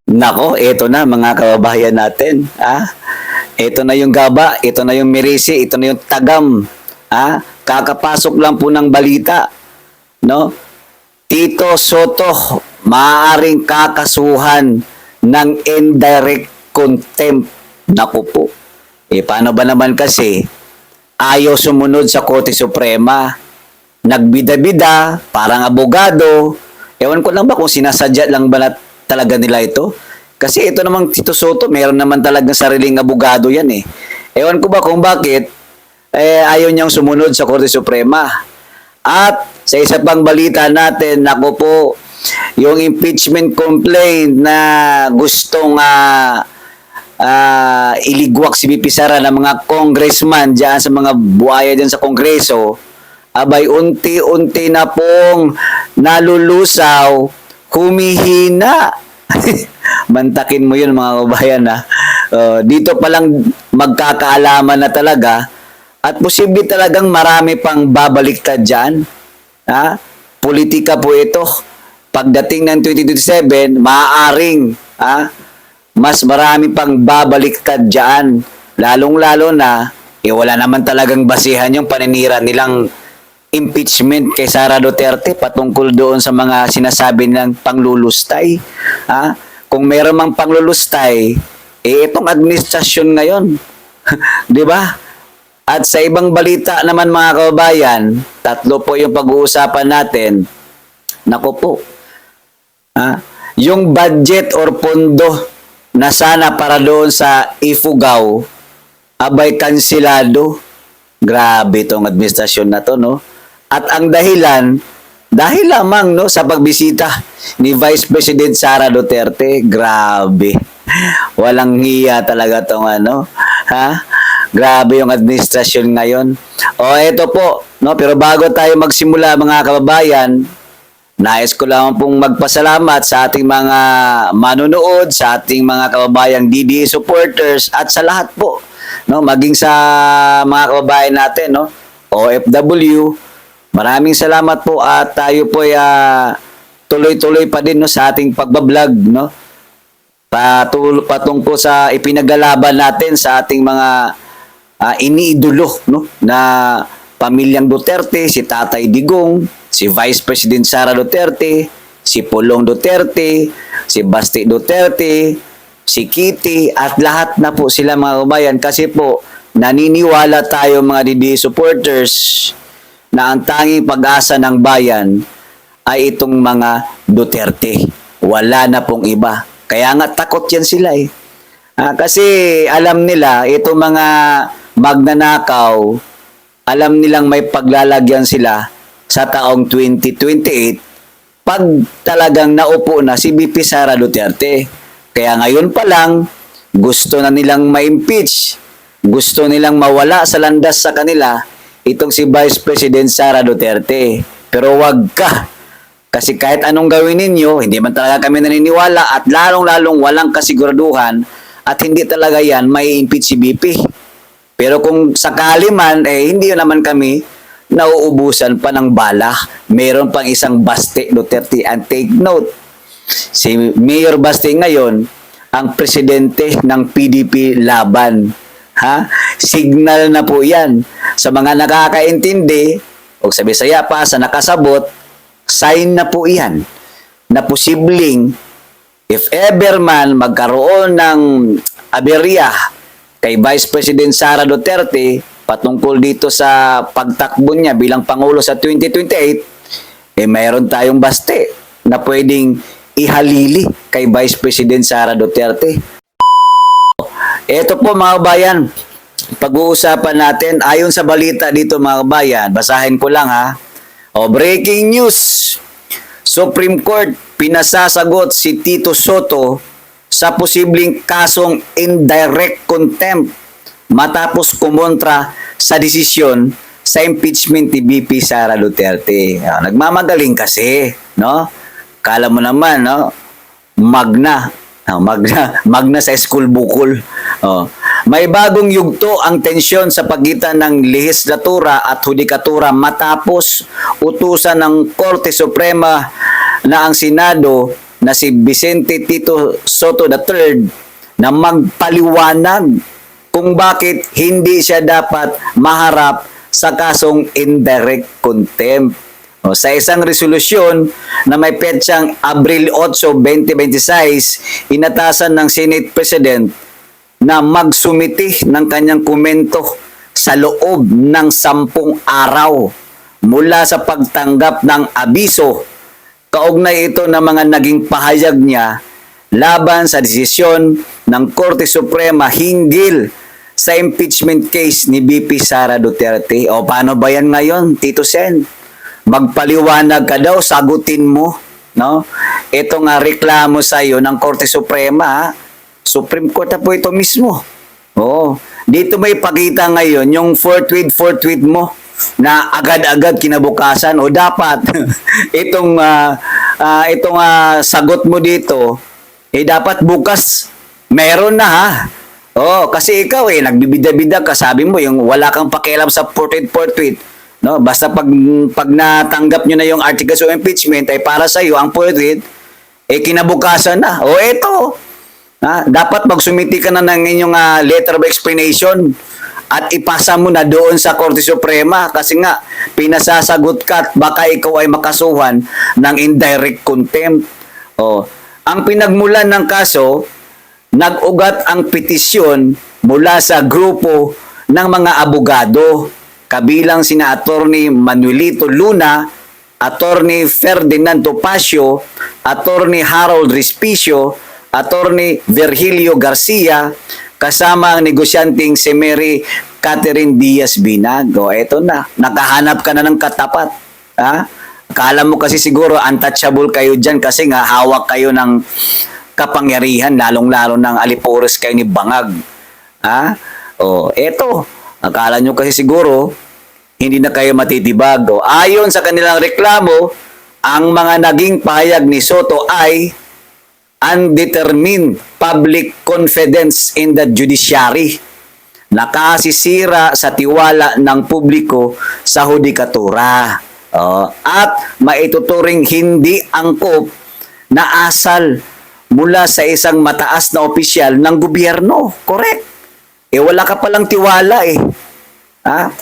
Nako, eto na mga kababayan natin. Ito na yung Gaba, ito na yung Mirisi, ito na yung Tagam. Kakapasok lang po ng balita, no? Tito Soto maaaring kakasuhan ng indirect contempt. Naku po. Paano ba naman kasi ayaw sumunod sa Korte Suprema? Nagbida-bida, parang abogado. Ewan ko lang ba kung sinasadya lang ba talaga nila ito? Kasi ito namang Tito Soto, meron naman talagang sariling abogado yan eh. Ewan ko ba kung bakit ayaw niyang sumunod sa Korte Suprema. At sa isa pang balita natin, nako po, yung impeachment complaint na gustong iligwak si BP Sara ng mga congressman dyan sa mga buhaya dyan sa Kongreso, abay unti-unti na pong nalulusaw, humihina. Mantakin mo yun mga kabayan dito palang magkakaalaman na talaga at posible talagang marami pang babaliktad dyan. Politika po ito. Pagdating ng 2027, maaaring mas marami pang babaliktad dyan. Lalong-lalo na, wala naman talagang basihan yung paninira nilang impeachment kay Sara Duterte patungkol doon sa mga sinasabi ng panglulustay. Kung meron mang panglulustay, itong administrasyon ngayon. Di ba? At sa ibang balita naman mga kababayan, tatlo po yung pag-uusapan natin. Nako po. Yung budget or pondo na sana para doon sa Ifugao, abay kansilado. Grabe itong administrasyon na to, no? At ang dahilan, dahil lamang no, sa pagbisita ni Vice President Sara Duterte, grabe. Walang hiya talaga tong Grabe yung administrasyon ngayon. Ito po, no, pero bago tayo magsimula mga kababayan, nais ko lang pong magpasalamat sa ating mga manonood, sa ating mga kababayang DDA supporters at sa lahat po, no, maging sa mga kababayan natin, no, OFW. Maraming salamat po at tayo po tuloy-tuloy pa din no sa ating pagbablog, no. Patungkol sa ipinagalaban natin sa ating mga iniidolo, no, na pamilyang Duterte, si Tatay Digong, si Vice President Sara Duterte, si Pulong Duterte, si Basti Duterte, si Kitty, at lahat na po sila mga kabayan kasi po naniniwala tayo mga DD supporters na ang tanging pag-asa ng bayan ay itong mga Duterte. Wala na pong iba. Kaya nga takot yan sila eh. Kasi alam nila, itong mga magnanakaw, alam nilang may paglalagyan sila sa taong 2028 pag talagang naupo na si BP Sara Duterte. Kaya ngayon pa lang, gusto na nilang ma-impeach, gusto nilang mawala sa landas sa kanila itong si Vice President Sara Duterte. Pero wag ka. Kasi kahit anong gawin ninyo, hindi man talaga kami naniniwala at lalong-lalong walang kasiguraduhan at hindi talaga yan may impeach si BP. Pero kung sakali man, hindi naman kami nauubusan pa ng bala. Meron pang isang Baste Duterte. And take note, si Mayor Baste ngayon, ang presidente ng PDP Laban. Signal na po yan. Sa mga nakakaintindi, o sa Bisaya pa, sa nakasabot, sign na po yan na posibleng if ever man magkaroon ng aberya kay Vice President Sara Duterte patungkol dito sa pagtakbo niya bilang Pangulo sa 2028, mayroon tayong Baste na pwedeng ihalili kay Vice President Sara Duterte. Ito po mga bayan, pag-uusapan natin ayon sa balita dito mga bayan, basahin ko lang breaking news. Supreme Court pinasasagot si Tito Soto sa posibleng kasong indirect contempt matapos kumontra sa desisyon sa impeachment ni BP Sara Duterte. Nagmamagaling kasi, no? Kala mo naman, no? Magna sa school bukol. May bagong yugto ang tensyon sa pagitan ng lehislatura at hudikatura matapos utusan ng Korte Suprema na ang Senado na si Vicente Tito Soto III na magpaliwanag kung bakit hindi siya dapat maharap sa kasong indirect contempt. O, sa isang resolusyon na may petsang Abril 8, 2026, inatasan ng Senate President na magsumiti ng kanyang komento sa loob ng 10 araw mula sa pagtanggap ng abiso. Kaugnay ito ng mga naging pahayag niya laban sa desisyon ng Korte Suprema hinggil sa impeachment case ni BP Sara Duterte. O paano ba yan ngayon, Tito Sen? Magpaliwanag ka daw, sagutin mo. No? Ito nga reklamo sa iyo ng Korte Suprema. Supreme Court na po ito mismo. Oo. Dito may pakita ngayon yung forthwith mo na agad-agad kinabukasan o dapat itong sagot mo dito dapat bukas meron na ha. Oh, kasi ikaw nagbibida-bida ka, sabi mo yung wala kang pakialam sa forthwith. No, basta pag natanggap nyo na yung articles of impeachment ay para sa iyo ang forthwith kinabukasan na. O eto. Dapat magsumiti ka na ng inyong letter of explanation at ipasa mo na doon sa Korte Suprema kasi nga pinasasagot ka at baka ikaw ay makasuhan ng indirect contempt. Ang pinagmulan ng kaso, nag-ugat ang petisyon mula sa grupo ng mga abogado kabilang sina Attorney Manuelito Luna, Attorney Ferdinand Topacio, Attorney Harold Respicio, Attorney Virgilio Garcia, kasama ang negosyanteng si Mary Catherine Diaz Binag. Eto na, nakahanap ka na ng katapat. Akala mo kasi siguro untouchable kayo dyan kasi nga hawak kayo ng kapangyarihan, lalong-lalo ng alipuros kayo ni Bangag. Eto, akala nyo kasi siguro hindi na kayo matitibag. Ayon sa kanilang reklamo, ang mga naging pahayag ni Soto ay undetermined public confidence in the judiciary, nakasisira sa tiwala ng publiko sa hudikatura, at maituturing hindi angkop na asal mula sa isang mataas na opisyal ng gobyerno. Correct. Wala ka palang tiwala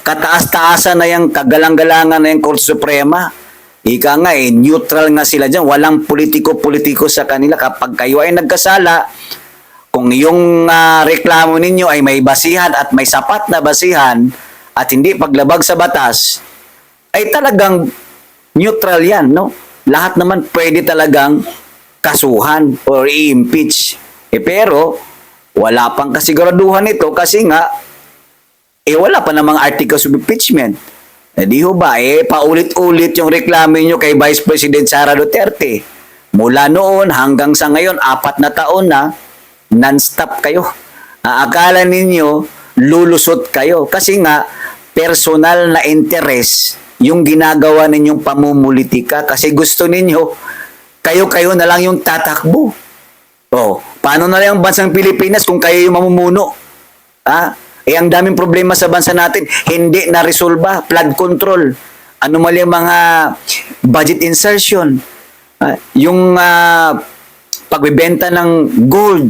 Kataas-taasan na yung kagalang-galangan na yung Korte Suprema. Ika nga neutral nga sila dyan. Walang politiko-politiko sa kanila. Kapag kayo ay nagkasala, kung yung reklamo ninyo ay may basihan at may sapat na basihan at hindi paglabag sa batas, ay talagang neutral yan, no? Lahat naman pwede talagang kasuhan or i-impeach. Pero, wala pang kasiguraduhan ito kasi nga, wala pa namang articles of impeachment. Di ho ba, paulit-ulit yung reklamo nyo kay Vice President Sara Duterte. Mula noon hanggang sa ngayon, 4 na taon na, non-stop kayo. Akala ninyo, lulusot kayo. Kasi nga, personal na interest yung ginagawa ninyong pamumulitika. Kasi gusto ninyo, kayo-kayo na lang yung tatakbo. Paano na lang ang bansang Pilipinas kung kayo yung mamumuno? Ang daming problema sa bansa natin, hindi na-resolba. Flood control, anomalya mga budget insertion, yung pagbebenta ng gold,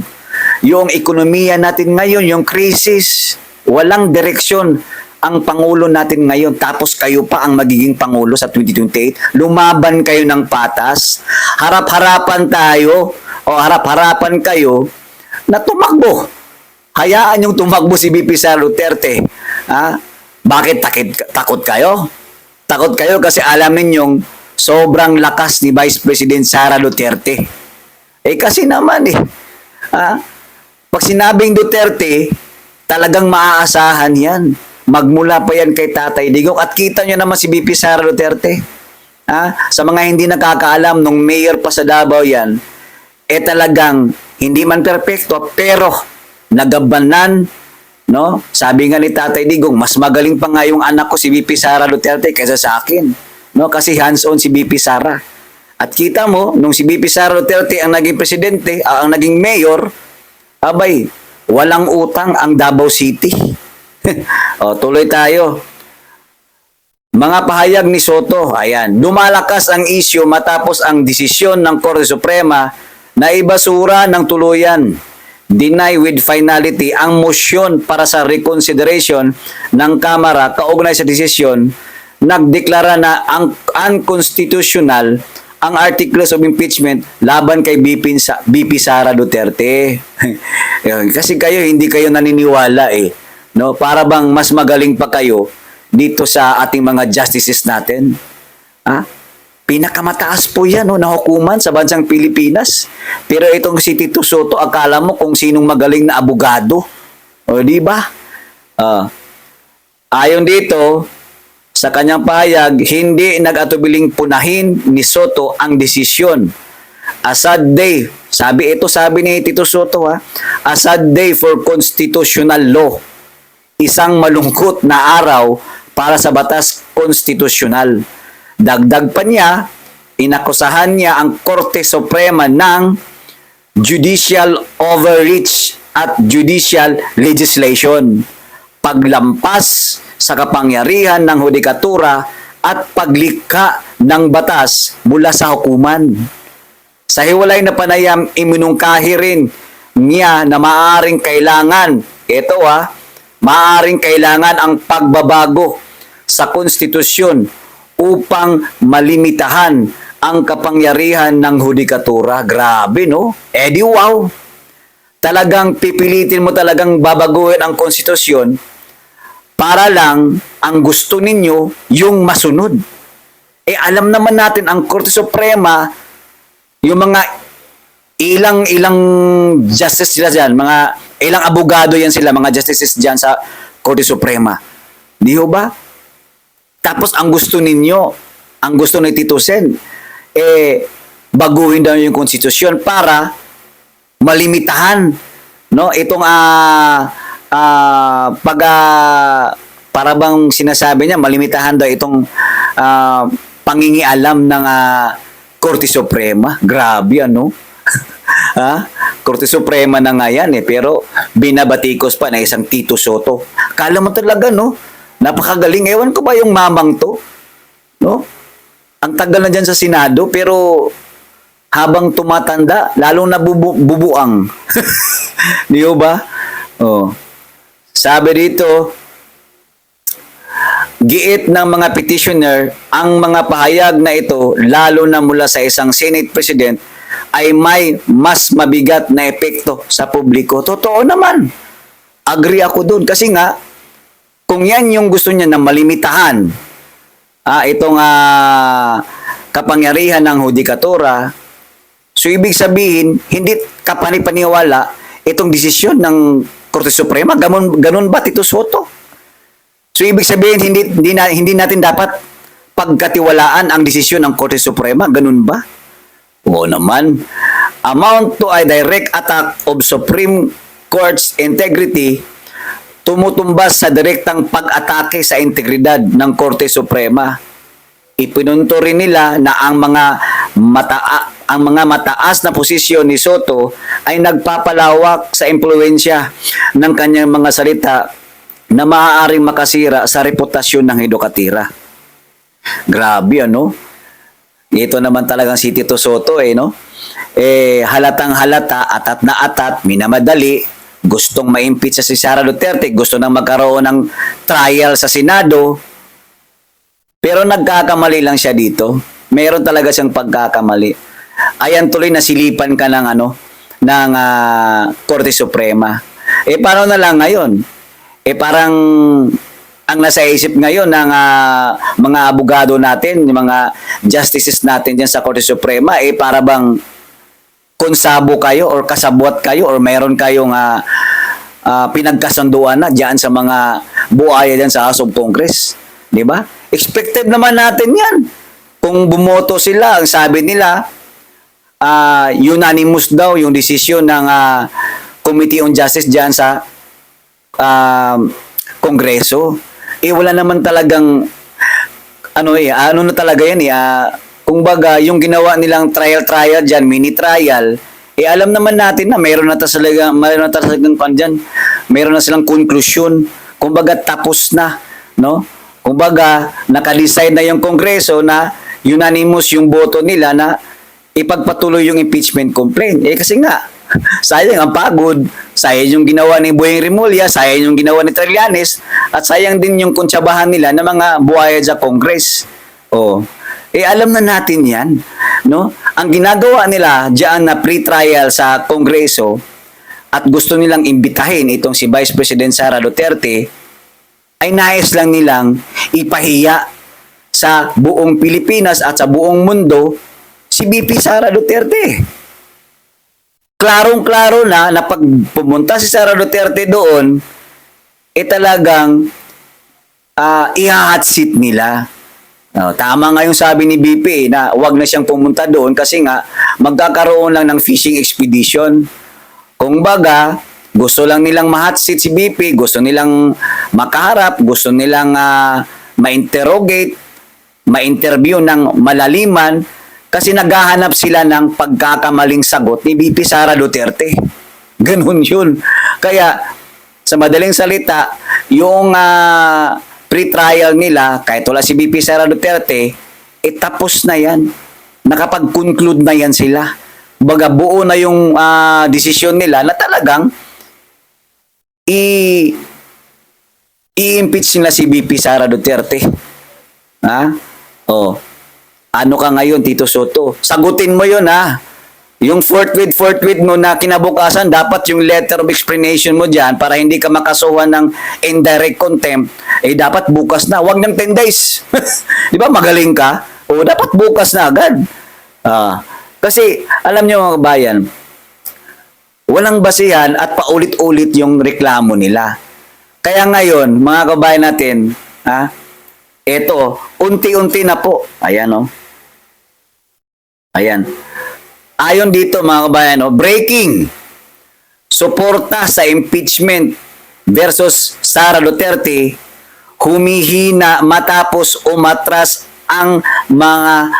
yung ekonomiya natin ngayon, yung crisis, walang direksyon ang Pangulo natin ngayon. Tapos kayo pa ang magiging Pangulo sa 2028. Lumaban kayo ng patas. Harap-harapan tayo o harap-harapan kayo na tumakbo. Hayaan yung tumakbo si BP Sara Duterte. Bakit takot kayo? Takot kayo kasi alam ninyong sobrang lakas ni Vice President Sara Duterte. Kasi naman pag sinabing Duterte, talagang maaasahan yan. Magmula pa yan kay Tatay Digong. At kita nyo naman si BP Sara Duterte. Sa mga hindi nakakaalam, nung mayor pa sa Davao yan, talagang hindi man perpekto, pero nagabanan, no? Sabi nga ni Tatay Digong, mas magaling pa nga yung anak ko si BP Sara Duterte kaysa sa akin, no? Kasi hands-on si BP Sara. At kita mo, nung si BP Sara Duterte ang naging presidente, ang naging mayor, abay, walang utang ang Davao City. Tuloy tayo. Mga pahayag ni Soto, ayan, lumalakas ang isyu matapos ang desisyon ng Korte Suprema na ibasura ng tuluyan, deny with finality ang motion para sa reconsideration ng Kamara kaugnay sa desisyon, nagdeklara na ang unconstitutional ang articles of impeachment laban kay BP Sara Duterte. Kasi kayo, hindi kayo naniniwala eh. No? Para bang mas magaling pa kayo dito sa ating mga justices natin. Ha? Pinakamataas po yan na hukuman sa bansang Pilipinas. Pero itong si Tito Soto, akala mo kung sinong magaling na abogado. O di ba? Ayon dito, sa kanyang pahayag, hindi nag-atubiling punahin ni Soto ang desisyon. A sad day, sabi ni Tito Soto, a sad day for constitutional law. Isang malungkot na araw para sa batas konstitusyonal. Dagdag pa niya, inakusahan niya ang Korte Suprema ng judicial overreach at judicial legislation, paglampas sa kapangyarihan ng hudikatura at paglikha ng batas mula sa hukuman. Sa hiwalay na panayam, iminungkahi rin niya na maaaring kailangan, maaaring kailangan ang pagbabago sa konstitusyon upang malimitahan ang kapangyarihan ng hudikatura. Grabe, no? Di wow! Talagang pipilitin mo talagang babaguhin ang konstitusyon para lang ang gusto ninyo yung masunod. Alam naman natin ang Korte Suprema, yung mga ilang justice sila dyan, mga ilang abogado yan sila, mga justices dyan sa Korte Suprema. Di ho ba? Tapos ang gusto ninyo, ang gusto ni Tito Sen, baguhin daw yung konstitusyon para malimitahan, no? Itong para bang sinasabi niya, malimitahan daw itong pangingialam ng Korte Suprema. Grabe, ano? Korte Suprema na nga yan pero binabatikos pa na isang Tito Soto. Kala mo talaga, no? Napakagaling. Ewan ko ba yung mamang to? No? Ang tagal na dyan sa Senado, pero habang tumatanda, lalong nabubuang. Di ba? Sabi dito, giit ng mga petitioner, ang mga pahayag na ito, lalo na mula sa isang Senate President, ay may mas mabigat na epekto sa publiko. Totoo naman. Agree ako dun. Kasi nga, kung yan yung gusto niya na malimitahan itong kapangyarihan ng hudikatura, so ibig sabihin, hindi kapanipaniwala itong desisyon ng Korte Suprema. Ganun ba, Tito Soto? So ibig sabihin, hindi natin dapat pagkatiwalaan ang desisyon ng Korte Suprema. Ganun ba? Oo naman. Amount to a direct attack of Supreme Court's integrity, tumutumbas sa direktang pag-atake sa integridad ng Korte Suprema. Ipinunto rin nila na ang mga mataas na posisyon ni Soto ay nagpapalawak sa impluwensya ng kanyang mga salita na maaaring makasira sa reputasyon ng hidokatira. Grabe, ano? Ito naman talagang si Tito Soto, no? Halatang halata, atat na atat, minamadali, gustong ma-impeach si Sara Duterte, gusto nang magkaroon ng trial sa Senado, pero nagkakamali lang siya dito. Meron talaga siyang pagkakamali. Ayan, tuloy nasilipan ka ng Korte Suprema. Paano na lang ngayon? Parang ang nasa isip ngayon ng mga abogado natin, yung mga justices natin dyan sa Korte Suprema, para bang konsabo kayo or kasabwat kayo or mayroon kayong pinagkasunduan na dyan sa mga buhaya dyan sa House of Congress. Di ba? Expected naman natin yan. Kung bumoto sila, ang sabi nila, unanimous daw yung desisyon ng Committee on Justice dyan sa Kongreso. Wala naman talagang ano na talaga yan kung baga yung ginawa nilang trial dyan, mini trial, alam naman natin na mayroon na silang konklusyon, kung baga tapos na, no? Kumbaga, naka-decide na yung Kongreso na unanimous yung boto nila na ipagpatuloy yung impeachment complaint. Kasi nga, sayang ang pagod, sayang yung ginawa ni Boyeng Rimulya, sayang yung ginawa ni Trillanes, at sayang din yung kuntsabahan nila ng mga buhaya sa Congress. Alam na natin yan. No? Ang ginagawa nila diyan na pre-trial sa Kongreso at gusto nilang imbitahin itong si Vice President Sara Duterte, ay nais lang nilang ipahiya sa buong Pilipinas at sa buong mundo si VP Sara Duterte. Klarong-klaro na pag pumunta si Sara Duterte doon, talagang i-hot seat nila. Tama nga yung sabi ni BP na wag na siyang pumunta doon kasi nga magkakaroon lang ng fishing expedition. Kung baga, gusto lang nilang ma-hot seat si BP, gusto nilang makaharap, gusto nilang ma-interrogate, ma-interview ng malaliman kasi naghahanap sila ng pagkakamaling sagot ni BP Sara Duterte. Ganun yun. Kaya, sa madaling salita, yung pre-trial nila, kahit wala si BP Sara Duterte, tapos na yan. Nakapag-conclude na yan sila. Baga buo na yung desisyon nila na talagang i-impeach nila si BP Sara Duterte. Ano ka ngayon, Tito Soto? Sagutin mo yun, Yung forthwith mo na kinabukasan, dapat yung letter of explanation mo dyan para hindi ka makasuhan ng indirect contempt, dapat bukas na. Huwag ng 10 days. Di ba, magaling ka? Dapat bukas na agad. Kasi, alam nyo mga kabayan, walang basihan at paulit-ulit yung reklamo nila. Kaya ngayon, mga kabayan natin, eto, unti-unti na po. Ayan, Ayan. Ayon dito mga kabayan, breaking. Suporta sa impeachment versus Sara Duterte humihina matapos umatras ang mga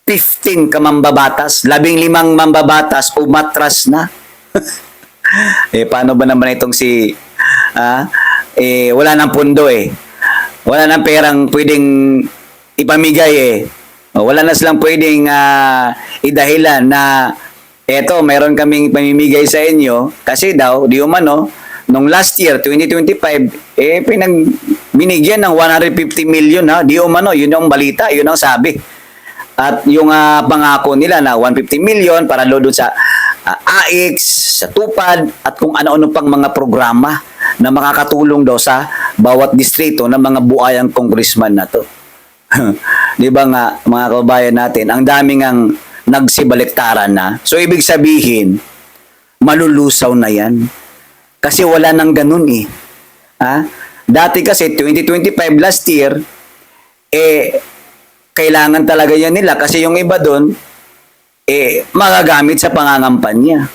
15 kamambabatas, 15 mambabatas umatras na. Paano ba naman itong si wala nang pundo Wala nang perang pwedeng ipamigay Wala na silang pwedeng idahilan na eto, mayroon kaming pamimigay sa inyo kasi daw, di umano, nung last year, 2025, binigyan ng 150 million, di umano, yun yung balita, yun ang sabi. At yung pangako nila na 150 million para doon sa AIX, sa TUPAD, at kung ano-ano pang mga programa na makakatulong daw sa bawat distrito ng mga buayang congressman na to. Di ba nga, mga kabayan natin, ang daming ang nagsibaliktaran na. So, ibig sabihin, malulusaw na yan. Kasi wala nang ganun Dati kasi, 2025 last year, kailangan talaga yan nila kasi yung iba doon, magagamit sa pangangampanya.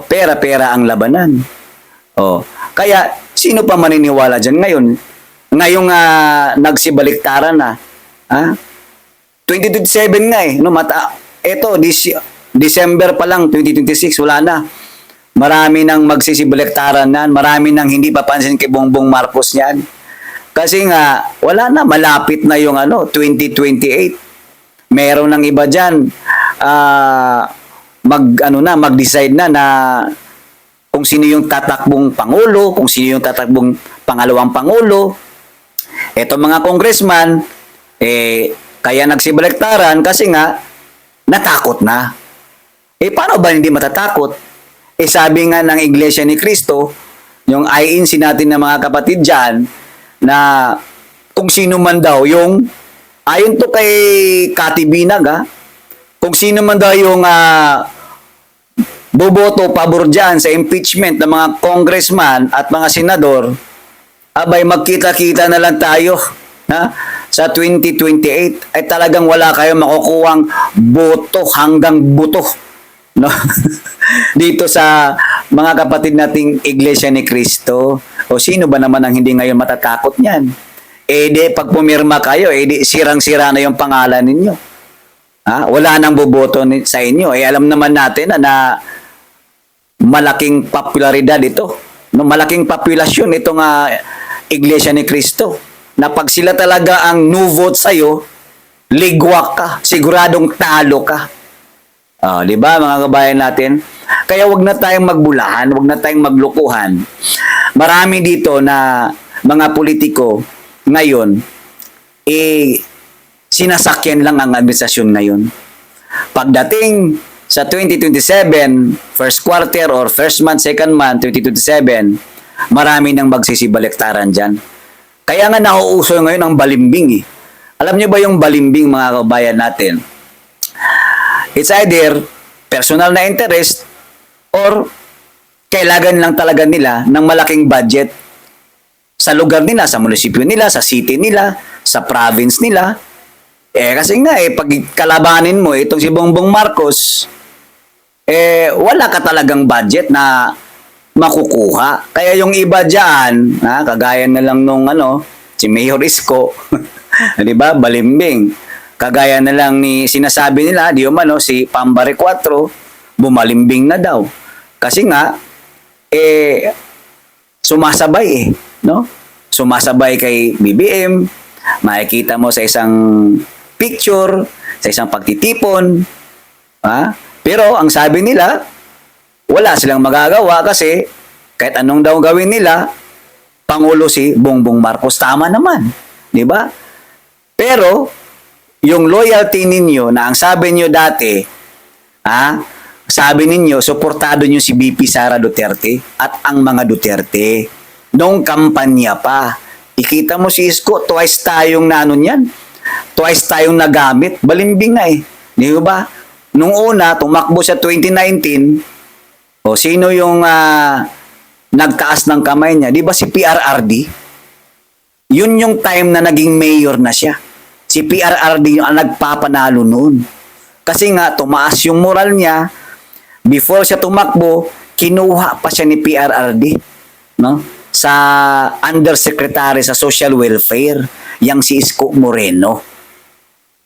Pera-pera ang labanan. Kaya, sino pa maniniwala dyan ngayon? Ngayong nagsibaliktaran na, 2027 nga December pa lang, 2026, wala na. Marami nang magsisibaliktaran na, marami nang hindi papansin kay Bongbong Marcos yan. Kasi nga, wala na, malapit na yung 2028. Meron ng iba dyan, mag-decide na kung sino yung tatakbong Pangulo, kung sino yung tatakbong pangalawang Pangulo. Eto mga congressman, kaya nagsibaliktaran kasi nga, natakot na. Paano ba hindi matatakot? Sabi nga ng Iglesia ni Cristo, yung INC natin ng mga kapatid dyan, na kung sino man daw yung, ayon to kay Kati Binag, kung sino man daw yung boboto pabor dyan sa impeachment ng mga congressman at mga senador, abay magkita-kita na lang tayo sa 2028 ay talagang wala kayong makukuhang boto hanggang buto dito sa mga kapatid nating Iglesia ni Cristo. O sino ba naman ang hindi ngayon matatakot niyan? Pag pumirma kayo, di sirang-sira na yung pangalan ninyo. Wala nang boboto sa inyo. Alam naman natin na malaking popularidad ito. Malaking populasyon itong Iglesia ni Cristo. na pag sila talaga ang no vote sa'yo, ligwak ka, siguradong talo ka. Di ba mga kabayan natin? Kaya wag na tayong magbulahan, wag na tayong maglukuhan. Marami dito na mga politiko ngayon, sinasakyan lang ang administrasyon ngayon. Pagdating sa 2027, first quarter or first month, second month, 2027, marami nang magsisibaliktaran dyan. Kaya nga nauuso ngayon ang balimbing eh. Alam niyo ba yung balimbing mga kabayan natin? It's either personal na interest or kailangan lang talaga nila ng malaking budget sa lugar nila, sa munisipyo nila, sa city nila, sa province nila. Kasi nga pag kalabanin mo itong si Bongbong Marcos, wala ka talagang budget na makukuha. Kaya yung iba dyan, kagaya na lang nung si Mayor Isko, di ba, balimbing. Kagaya na lang ni sinasabi nila, di umano, si Pambare 4, bumalimbing na daw. Kasi nga, sumasabay no? Sumasabay kay BBM, makikita mo sa isang picture, sa isang pagtitipon, pero ang sabi nila, wala silang magagawa kasi kahit anong daw gawin nila, Pangulo si Bongbong Marcos. Tama naman, di ba? Pero, yung loyalty ninyo na ang sabi niyo dati, sabi ninyo, suportado niyo si BP Sara Duterte at ang mga Duterte. Noong kampanya pa. Ikita mo si Isko, twice tayong niyan. Twice tayong nagamit. Balimbing na Di ba? Nung una, tumakbo sa 2019, sino yung nagtaas ng kamay niya? Di ba si PRRD? Yun yung time na naging mayor na siya. Si PRRD yung nagpapanalo noon. Kasi nga, tumaas yung moral niya. Before siya tumakbo, kinuha pa siya ni PRRD. No? Sa undersecretary sa social welfare, yang si Isko Moreno.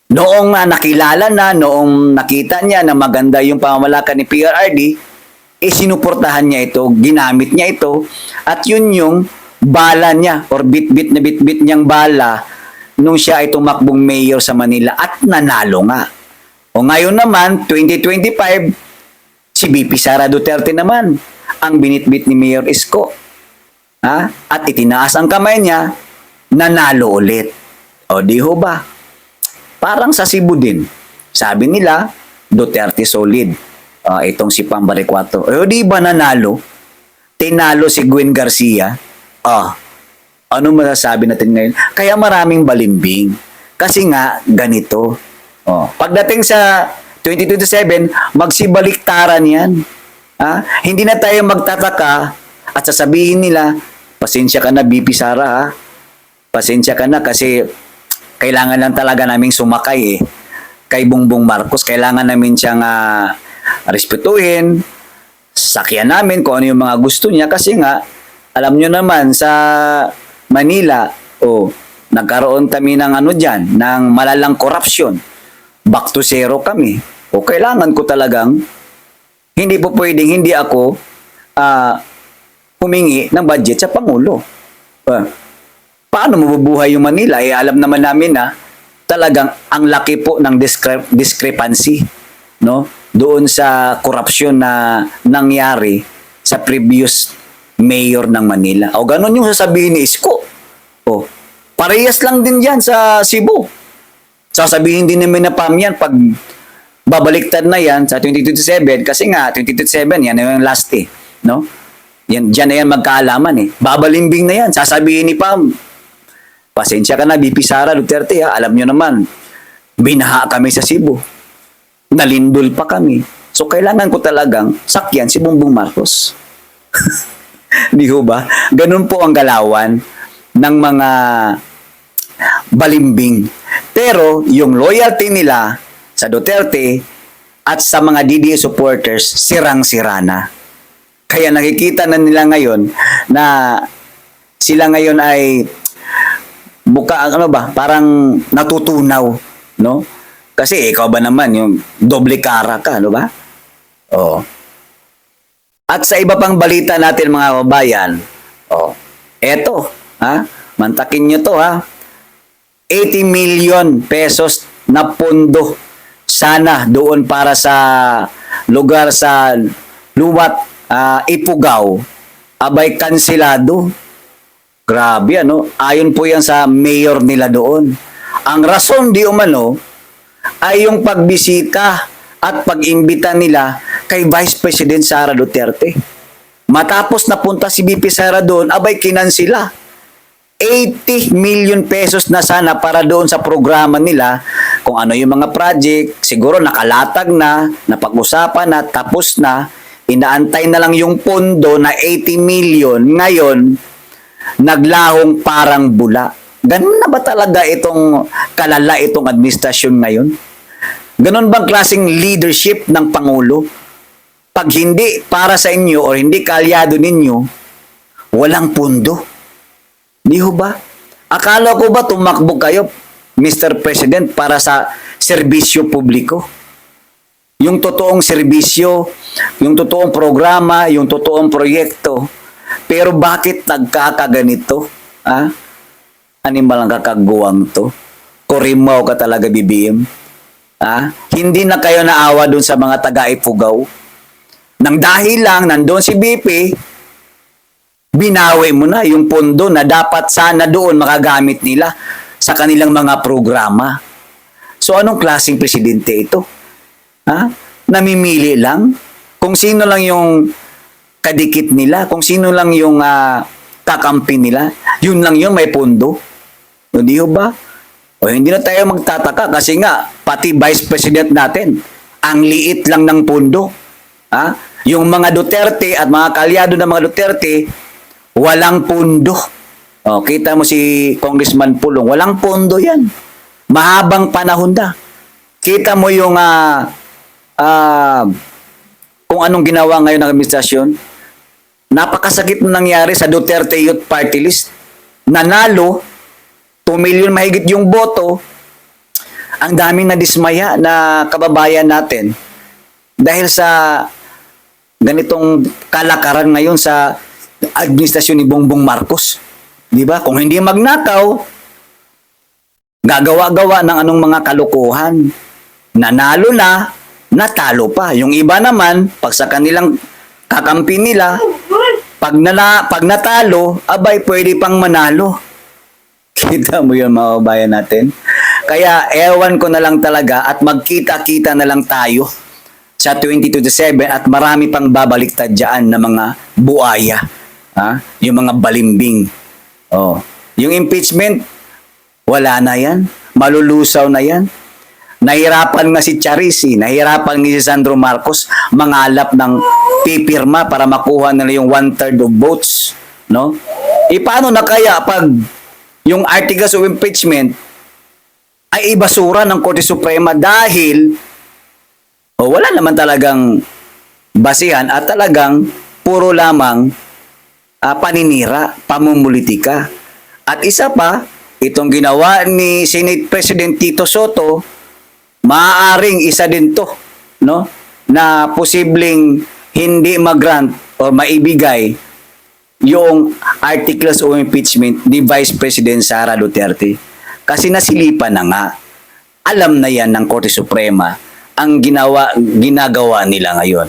Noong nakilala na, noong nakita niya na maganda yung pamamalakad ni PRRD, sinuportahan niya ito, ginamit niya ito, at yun yung bala niya, or bit-bit na bit-bit niyang bala, nung siya ay tumakbong mayor sa Manila at nanalo nga. O ngayon naman, 2025, si BP Sara Duterte naman, ang binitbit ni Mayor Isko. At itinaas ang kamay niya, nanalo ulit. O di ho ba? Parang sa Cebu din. Sabi nila, Duterte solid. Itong si Pambare 4. O di ba nanalo? Tinalo si Gwen Garcia. Ano masasabi natin ngayon? Kaya maraming balimbing. Kasi nga, ganito. Pagdating sa 2027, magsibaliktaran yan. Hindi na tayo magtataka at sasabihin nila, pasensya ka na BP Sara pasensya ka na kasi kailangan lang talaga naming sumakay kay Bongbong Marcos. Kailangan namin siyang respetuhin, sakyan namin kung ano yung mga gusto niya kasi nga, alam nyo naman sa Manila, nagkaroon kami ng dyan, ng malalang korupsyon. Back to zero kami. Kailangan ko talagang, hindi po pwedeng hindi ako humingi ng budget sa Pangulo. Paano mabubuhay yung Manila? Alam naman namin na talagang ang laki po ng discrepancy, no? Doon sa korupsyon na nangyari sa previous mayor ng Manila. Ganon yung sasabihin ni Isko. Parehas lang din yan sa Cebu. Sasabihin din namin na yan pag babaliktad na yan sa 2027 kasi nga 2027 yan yung last no? Yan, dyan na yan magkaalaman Babalimbing na yan. Sasabihin ni Pam, pasensya ka na BP Sara Duterte alam nyo naman, binaha kami sa Cebu. Nalindol pa kami. So kailangan ko talagang sakyan si Bongbong Marcos. Di ho ba? Ganun po ang galawan ng mga balimbing. Pero yung loyalty nila sa Duterte at sa mga DDA supporters, sirang-sira na. Kaya nakikita na nila ngayon na sila ngayon ay parang natutunaw, no? Kasi ikaw ba naman yung doble kara ka, no ba? At sa iba pang balita natin mga kabayan, eto, mantakin nyo to 80 million pesos na pondo sana doon para sa lugar sa Luwat, Ifugao, abay kansilado. Grabe ano, ayon po yan sa mayor nila doon. Ang rason di umano ay yung pagbisita at pag-imbita nila kay Vice President Sara Duterte. Matapos napunta si VP Sara doon, abay kinansila. 80 million pesos na sana para doon sa programa nila, kung ano yung mga project, siguro nakalatag na, napag-usapan na, tapos na, inaantay na lang yung pondo na 80 million, ngayon, naglahong parang bula. Ganun na ba talaga itong kalala, itong administrasyon ngayon? Ganun bang klaseng leadership ng Pangulo? Pag hindi para sa inyo o hindi kaalyado ninyo, walang pundo. Di ho ba? Akala ko ba tumakbo kayo, Mr. President, para sa serbisyo publiko? Yung totoong serbisyo, yung totoong programa, yung totoong proyekto. Pero bakit nagkakaganito? Ha? Animal ang kakaguwang to? Kurimaw ka talaga, BBM. Ha? Hindi na kayo naawa dun sa mga taga-Ifugao. Nang dahil lang, nandun si BP, binawi mo na yung pondo na dapat sana doon makagamit nila sa kanilang mga programa. So anong klaseng presidente ito? Ha? Namimili lang? Kung sino lang yung kadikit nila, kung sino lang yung kakampi nila, yun lang yun, may pondo. Hindi ba? O hindi na tayo magtataka kasi nga, pati Vice President natin, ang liit lang ng pondo. Ha? Yung mga Duterte at mga kalyado ng mga Duterte, walang pondo. O, kita mo si Congressman Pulong, walang pondo yan. Mahabang panahon na. Kita mo yung kung anong ginawa ngayon ng administrasyon. Napakasakit na nangyari sa Duterte Youth Party List. Nanalo, 2 million mahigit yung boto. Ang daming nadismaya na kababayan natin dahil sa ganitong kalakaran ngayon sa administrasyon ni Bongbong Marcos. Di ba? Kung hindi magnakaw, gagawa-gawa ng anong mga kalukuhan. Nanalo na, natalo pa. Yung iba naman, pag sa kanilang kakampi nila, pag natalo, abay, pwede pang manalo. Kita mo yun, mga kabayan natin? Kaya, ewan ko na lang talaga at magkita-kita na lang tayo sa 2027 at marami pang babaliktad dyan na mga buaya. Ha? Yung mga balimbing. Oh. Yung impeachment, wala na yan. Malulusaw na yan. Nahirapan nga si Charisse, nahirapan nga si Sandro Marcos mangalap ng pipirma para makuha nila yung 1/3 of votes. No? E paano na kaya pag yung articles of impeachment ay ibasura ng Korte Suprema dahil wala naman talagang basihan at talagang puro lamang paninira, pamumulitika. At isa pa, itong ginawa ni Senate President Tito Soto, maaaring isa din to, no? Na posibleng hindi mag-grant o maibigay yung articles of impeachment ni Vice President Sara Duterte. Kasi nasilipan na nga. Alam na yan ng Korte Suprema ang ginagawa nila ngayon.